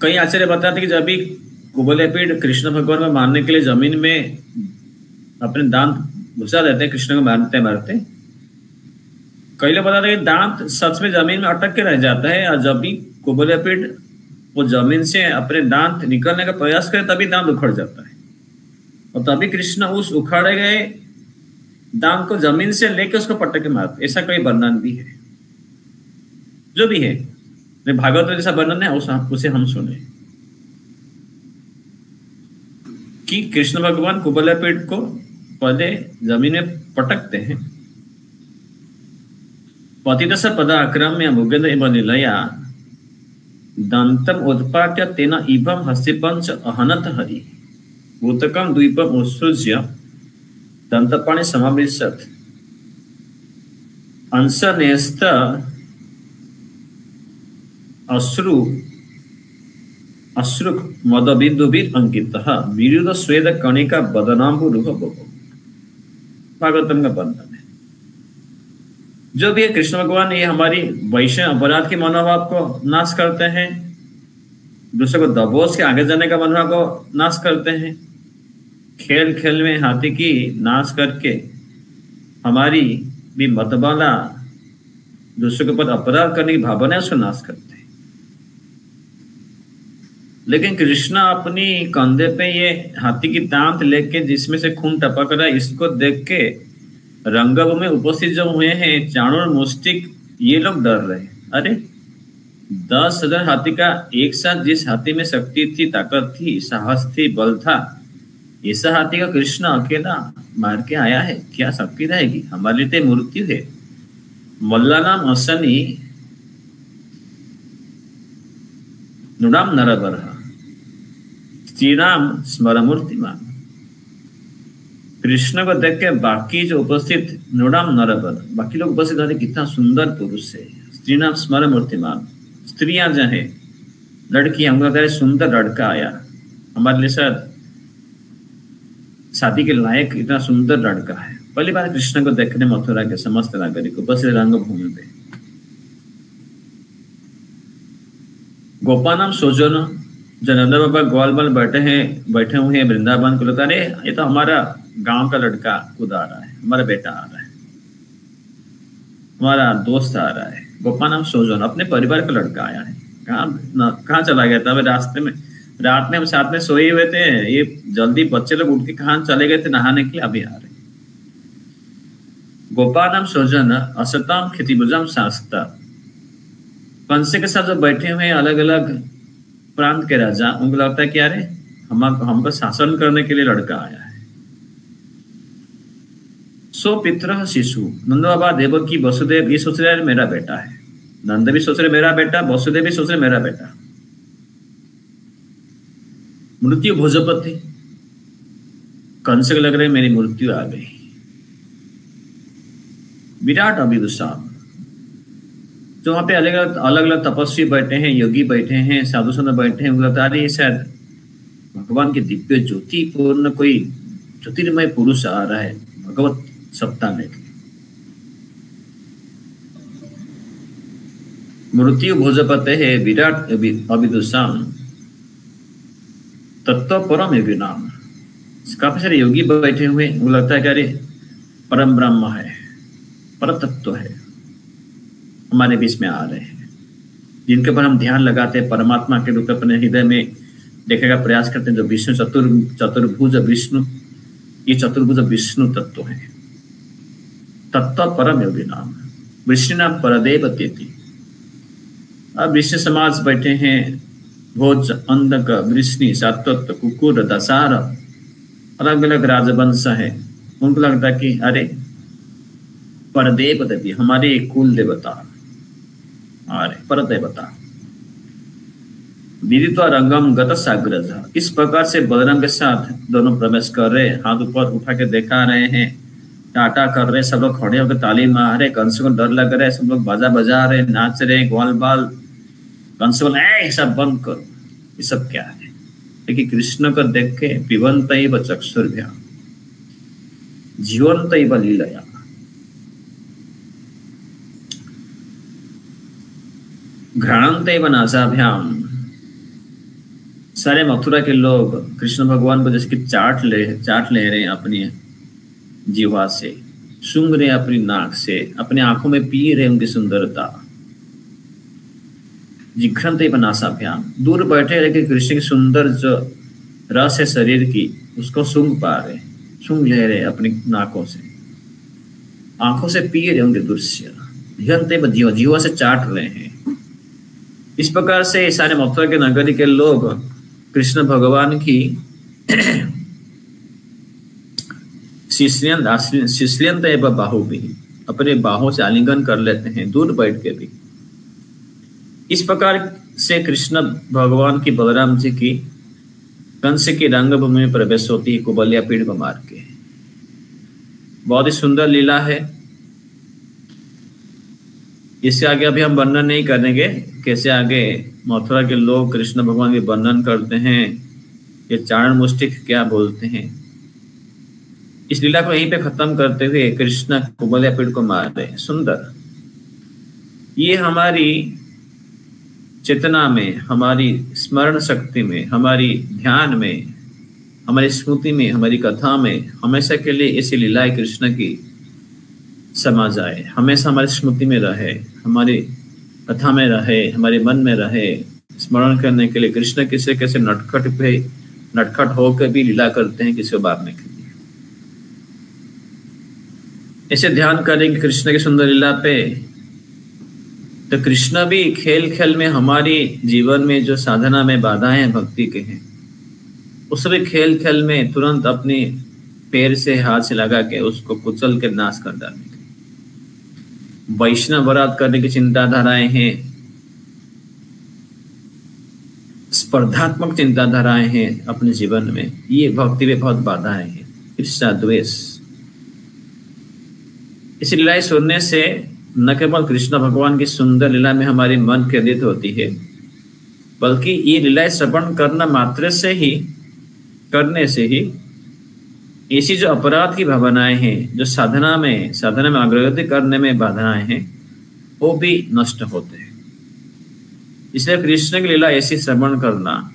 कई आचार्य बताते कि जब भी कुबल्या पेड़ कृष्ण भगवान को मारने के लिए जमीन में अपने दांत घुसा देते हैं, कृष्ण को मारते मारते, कई लोग बताते हैं कि दांत सच में जमीन में अटक के रह जाता है, और जब भी कुबल्या पेड़ वो जमीन से अपने दांत निकलने का प्रयास करे तभी दांत उखड़ जाता है, और तभी कृष्ण उस उखाड़े गए दांत को जमीन से लेकर उसको पटक के मारते। ऐसा कोई वर्णन भी है, जो भी है भागवत में जैसा वर्णन है उसे हम सुने कि कृष्ण भगवान कुबल्या पेड़ को पहले जमीन में पटकते हैं। पतितस पदाक्रम्य मुगेन्द्र इव लीलया दंतम उत्पाट्य तेन इवं हस्तिपंच अहनत हरि भूतकम द्वीपम उत्सृज्य दंतपाणि समाविशत अंशनेस्त अश्रु अश्रु मदबिंदुभिर अंकितः विरुद्ध स्वेद कणिका बदनाम्बु रुह बभो। भागवतम का वर्णन है। जो भी है कृष्ण भगवान, ये हमारी वैष्णव अपराध के मनोभाव को नाश करते हैं, दूसरे को दबोच के आगे जाने का मनोभाव को नाश करते हैं, खेल खेल में हाथी की नाश करके हमारी भी मतवाला दूसरे के ऊपर अपराध करने की भावना है उसको नाश करते हैं। लेकिन कृष्ण अपनी कंधे पे ये हाथी की दांत लेके जिसमें से खून टपक रहा है, इसको देख के रंगभ में उपस्थित जो हुए हैं चाणूर मुष्टिक, ये लोग डर रहे। अरे 10,000 हाथी का एक साथ, जिस हाथी में शक्ति थी, ताकत थी, साहस थी, बल था, ऐसा हाथी का कृष्ण अकेला मार के आया है, क्या शक्ति रहेगी? हमारे लिए मृत्यु है। मल्ला नाम असनी नुडाम नरबरहा स्त्रीराम स्मरमूर्तिमान। कृष्ण को देख के बाकी जो उपस्थित नुडाम नरबर, बाकी लोग उपस्थित होते, कितना सुंदर पुरुष है, स्त्रीराम स्मरमूर्तिमान, स्त्रियां जो है, लड़कियां, उनका सुंदर लड़का आया हमारे लिए, शायद शादी के लायक इतना सुंदर लड़का है। पहली बार कृष्ण को देखने मथुरा के समस्त नागरिक उपस्थित रंगभूमि पे, गोपानाम सोजन, जो नंद बाबा ग्वालबाल बैठे हुए हैं वृंदावन को, लगता है ये तो हमारा गांव का लड़का खुद आ रहा है, हमारा बेटा आ रहा है, हमारा दोस्त आ रहा है। गोपानाम सोजन, अपने परिवार का लड़का आया है। कहाँ चला गया था? रास्ते में रात में हम साथ में सोए हुए थे, ये जल्दी बच्चे लोग उठ के कहाँ चले गए थे नहाने के लिए, अभी आ रहे। गोपानाम सोजन असताम क्षितिभुजाम शास्ता, कंस के साथ जो बैठे हुए हैं अलग अलग प्रांत के राजा, उनको लगता है कि अरे हमको शासन करने के लिए लड़का आया है। सो पित्र शिशु, नंद बाबा देवकी वसुदेव ये सोच रहे मेरा बेटा है, नंद भी सोच रहे मेरा बेटा, वसुदेव भी सोच रहे मेरा बेटा। मृत्यु भोजपति, कंस को लग रहे मेरी मृत्यु आ गई। विराट अभिदुषाम, जो वहां पे अलग अलग तपस्वी बैठे हैं, योगी बैठे हैं, साधु संत बैठे हैं, लगता है शायद भगवान की दिव्य ज्योति पूर्ण कोई ज्योतिर्मय पुरुष आ रहा है भगवत सत्ता लेके। मृत्यु भोजपते है विराट अभिदुषाम तत्व परम योगिनाम, काफी सारे योगी बैठे हुए, वो लगता है कि अरे परम ब्रह्म है, पर तत्व है, हमारे बीच में आ रहे हैं, जिनके पर हम ध्यान लगाते हैं, परमात्मा के रूप में अपने हृदय में देखने का प्रयास करते हैं। जो विष्णु चतुर्भुज विष्णु, ये चतुर्भुज विष्णु तत्व है। तत्व परम योगी नाम विष्णु नाम परदेव तेति। अब विष्णु समाज बैठे हैं, भोज अंधक वृष्णि सात्वत कुकुर दशार, अलग अलग राजवंश है। उनको लगता है कि अरे परदेव देवी हमारे कुल देवता, अरे पर देवता। विदित्वा रंगम गत साग्रज, इस प्रकार से बलराम के साथ दोनों प्रवेश कर रहे, हाथ ऊपर उठा के दिखा रहे हैं, टाटा कर रहे, सब लोग खड़े होकर ताली मार रहे, कंस को डर लग रहा है, सब लोग बाजा बजा रहे, नाच रहे, ग्वाल बाल। कंस बोले सब बंद करो, ये सब क्या है? लेकिन कृष्ण को देख के पिबंत चक्षुर्भ्या जीवंत लीलया, घ्राणंत नासाभ्याम, सारे मथुरा के लोग कृष्ण भगवान को जैसे कि चाट ले रहे हैं अपनी जीवा से, सूंघ रहे अपनी नाक से, अपने आंखों में पी रहे उनकी सुंदरता। जिघ्रंत नासाभ्याम, दूर बैठे लेकिन कृष्ण की सुंदर जो रस है शरीर की, उसको सूंघ पा रहे, सूंघ ले रहे अपनी नाकों से, आंखों से पी रहे उनके दृश्य, जीवा से चाट रहे हैं। इस प्रकार से सारे मथुरा के नगरी के लोग कृष्ण भगवान की शिष्यंत एवं बाहु भी अपने बाहों से आलिंगन कर लेते हैं, दूर बैठ के भी। इस प्रकार से कृष्ण भगवान की बलराम जी की कंस की रंगभूमि में प्रवेश होती है, कुबलिया पीड़ को मार के। बहुत ही सुंदर लीला है, इससे आगे अभी हम वर्णन नहीं करेंगे, कैसे आगे मथुरा के लोग कृष्ण भगवान के वर्णन करते हैं, ये चारण मुष्टिक क्या बोलते हैं। इस लीला को यहीं पे खत्म करते हुए कृष्ण कुबलिया पीड़ को मार रहे हैं। सुंदर, ये हमारी चेतना में, हमारी स्मरण शक्ति में, हमारी ध्यान में, हमारी स्मृति में, हमारी कथा में हमेशा के लिए ऐसी लीलाएं कृष्ण की समा जाए, हमेशा हमारी स्मृति में रहे, हमारी कथा में रहे, हमारे मन में रहे। स्मरण करने के लिए कृष्ण किसी कैसे नटखट होकर भी लीला करते हैं किसी को मारने के लिए। ऐसे ध्यान करेंगे कृष्ण की सुंदर लीला पे, तो कृष्ण भी खेल खेल में हमारी जीवन में जो साधना में बाधाएं हैं भक्ति के हैं, उस भी खेल खेल में तुरंत अपने पैर से हाथ से लगा के उसको कुचल के नाश कर डालने के। वैष्णव वरात करने की चिंताधाराएं हैं, स्पर्धात्मक चिंताधाराएं हैं अपने जीवन में, ये भक्ति में बहुत बाधाएं हैं। ईर्ष्या, द्वेष, इस लीलाएं सुनने से न केवल कृष्ण भगवान की सुंदर लीला में हमारी मन केंद्रित होती है, बल्कि ये लीलाएं श्रवण करना मात्र से ही, करने से ही ऐसी जो अपराध की भावनाएं हैं, जो साधना में अग्रगति करने में बाधाएं हैं, वो भी नष्ट होते हैं। इसलिए कृष्ण की लीला ऐसी श्रवण करना,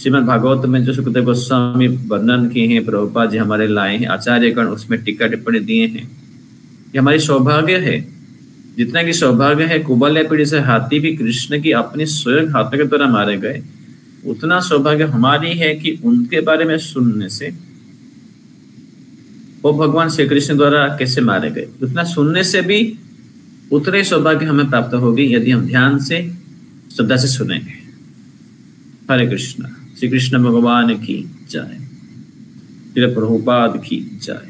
श्रीमद् भागवत में जो सुखदेव गोस्वामी वर्णन किए हैं, प्रभुपाद जी हमारे लाए हैं, आचार्यगण उसमें टीका टिप्पणी दिए हैं, ये हमारी सौभाग्य है। जितना की सौभाग्य है कुबल पीढ़ी से हाथी भी कृष्ण की अपनी स्वयं हाथों के द्वारा मारे गए, उतना सौभाग्य हमारी है कि उनके बारे में सुनने से, वो भगवान श्री कृष्ण द्वारा कैसे मारे गए, उतना सुनने से भी उतने सौभाग्य हमें प्राप्त होगी यदि हम ध्यान से श्रद्धा से सुनेंगे। हरे कृष्णा। श्री कृष्ण भगवान की जय। श्री प्रभुपाद की जय।